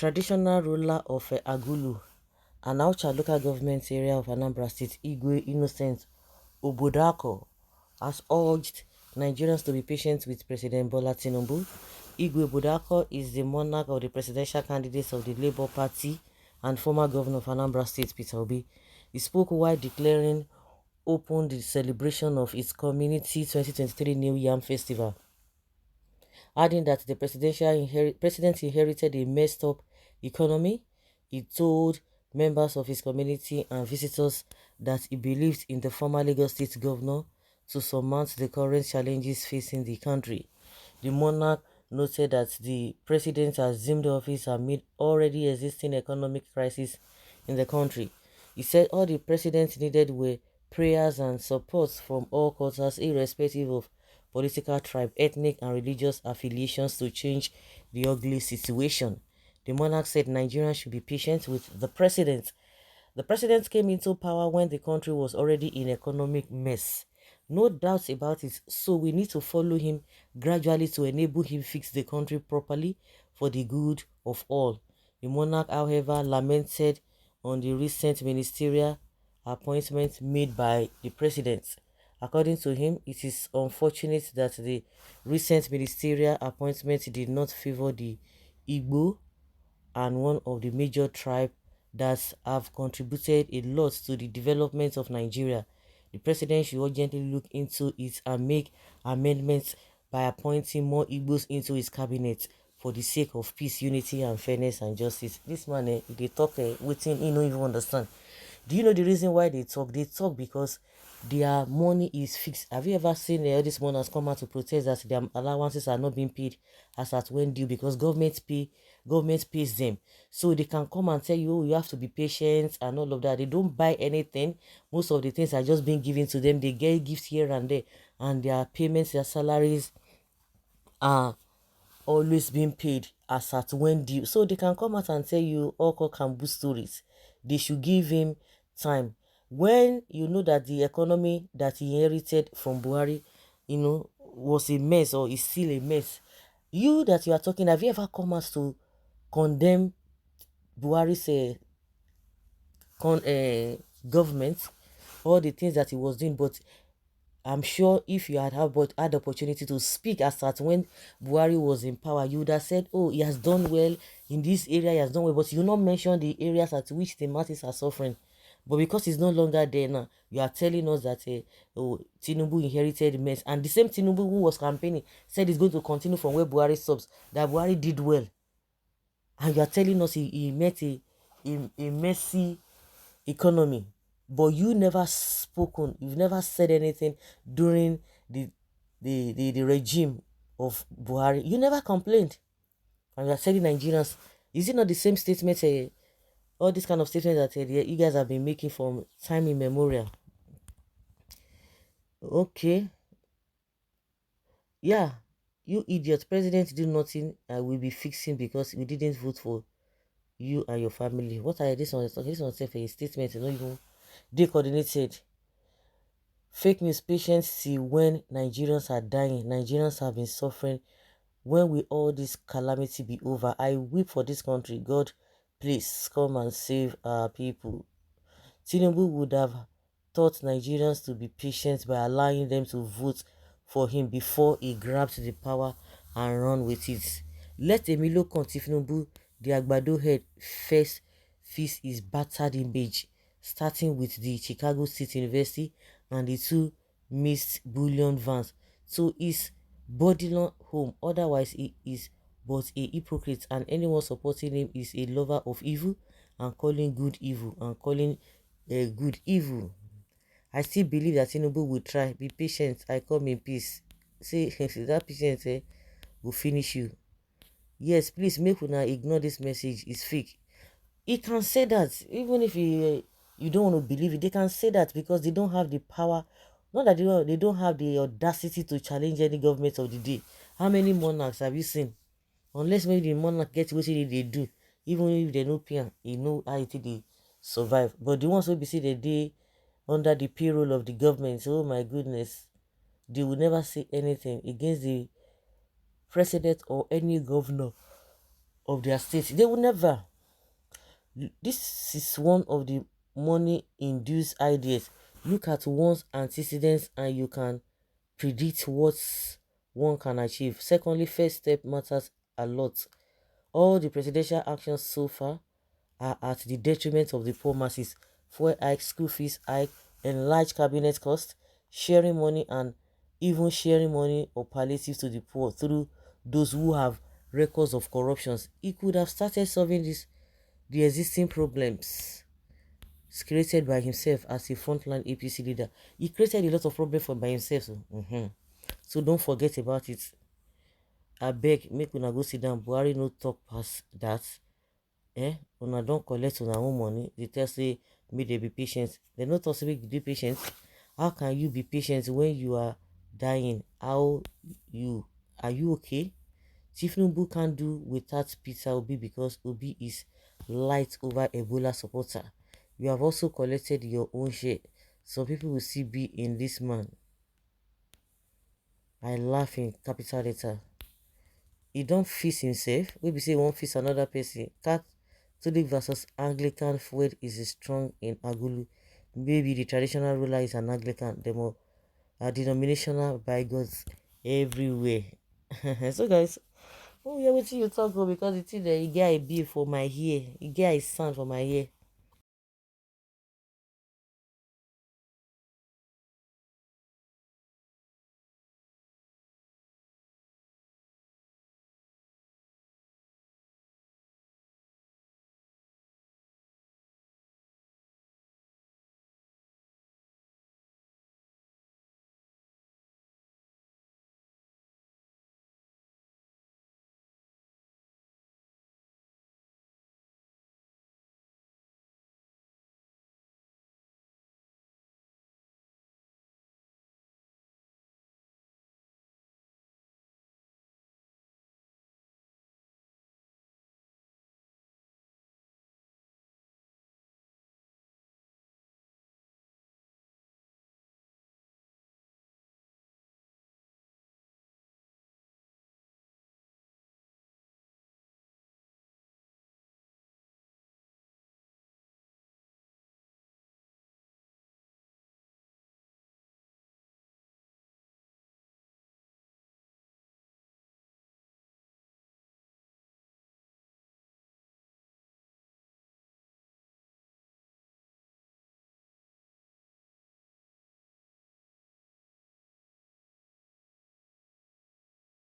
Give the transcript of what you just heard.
traditional ruler of Agulu, an Aucha local government area of Anambra State, Igwe Innocent Obodako, has urged Nigerians to be patient with President Bola Tinubu. Igwe Obodako is the monarch of the presidential candidates of the Labour Party and former governor of Anambra State, Peter Obi. He spoke while declaring open the celebration of its community 2023 New Yam Festival, adding that the president inherited a messed up economy. He told members of his community and visitors that he believed in the former Lagos State governor to surmount the current challenges facing the country. The monarch noted that the president assumed office amid already existing economic crisis in the country. He said all the president needed were prayers and support from all quarters, irrespective of political tribe, ethnic and religious affiliations, to change the ugly situation. The monarch said Nigerians should be patient with the president. The president came into power when the country was already in economic mess. No doubts about it, so we need to follow him gradually to enable him fix the country properly for the good of all. The monarch, however, lamented on the recent ministerial appointments made by the president. According to him, it is unfortunate that the recent ministerial appointment did not favor the Igbo and one of the major tribes that have contributed a lot to the development of Nigeria. The president should urgently look into it and make amendments by appointing more Igbos into his cabinet for the sake of peace, unity, and fairness and justice. This man, they talk waiting, he don't even understand. Do you know the reason why they talk? They talk because their money is fixed. Have you ever seen all these monarchs come out to protest that their allowances are not being paid as at when due, because government pays them, so they can come and tell you, oh, you have to be patient and all of that. They don't buy anything. Most of the things are just being given to them. They get gifts here and there, and their payments, their salaries are always being paid as at when due, so they can come out and tell you all cock and bull stories. They should give him time. When you know that the economy that he inherited from Buhari, was a mess or is still a mess, you that you are talking, have you ever come out to condemn Buhari's government, all the things that he was doing? But I'm sure if you had had the opportunity to speak as at when Buhari was in power, you would have said, oh, he has done well in this area, he has done well, but you not mention the areas at which the masses are suffering. But because he's no longer there now, you are telling us that Tinubu inherited mess. And the same Tinubu who was campaigning said he's going to continue from where Buhari stops, that Buhari did well. And you are telling us he met a messy economy. But you never spoken, you've never said anything during the regime of Buhari. You never complained. And you are telling Nigerians, is it not the same statement, all this kind of statements that you guys have been making from time immemorial? Okay. Yeah, you idiot. President do nothing, I will be fixing because we didn't vote for you and your family. What are this one? This one said for a statement, not even they coordinated. Fake news patients till when Nigerians are dying. Nigerians have been suffering. When will all this calamity be over? I weep for this country. God, please come and save our people. Tinubu would have taught Nigerians to be patient by allowing them to vote for him before he grabs the power and run with it. Let Emilio Tinubu, the Agbado head, first fix his battered image, starting with the Chicago State University and the two missed bullion vans to his bodilon home. Otherwise, he is but a hypocrite, and anyone supporting him is a lover of evil and calling good evil and calling good evil. I still believe that Tinubu will try. Be patient. I come in peace. Say that patience will finish you. Yes, please make una ignore this message. It's fake. He can say that even if you don't want to believe it. They can say that because they don't have the power. Not that they don't have the audacity to challenge any government of the day. How many monarchs have you seen? Unless maybe the monarch gets what they do, even if they no pay, you know how they survive. But the ones who be see the day under the payroll of the government, oh my goodness, they will never say anything against the president or any governor. of their state. They will never. This is one of the money-induced ideas. Look at one's antecedents and you can predict what one can achieve. Secondly, first step matters a lot. All the presidential actions so far are at the detriment of the poor masses. Fuel hike, school fees hike, enlarged cabinet cost, sharing money and even sharing money or palliatives to the poor through those who have records of corruptions. He could have started solving the existing problems created by himself as a frontline APC leader. He created a lot of problems for by himself. So don't forget about it. I beg, make una go sit down. Buhari no talk past that. Una don collect una own money. They tell say make they be patient. They no talk say make you be patient. How can you be patient when you are dying? You are you okay? Tinubu can't do without Peter Obi because Obi is light over Ebola supporter. You have also collected your own share. Some people will still be in this man. I laugh in capital letter. He don't fix himself. We be say one fix another person. Catholic versus Anglican word is strong in Agulu. Maybe the traditional ruler is an Anglican. Demo are denominational by gods everywhere. So guys, oh yeah, wetin you talk about because the thing that you get a bill for my ear, you get a sound for my ear.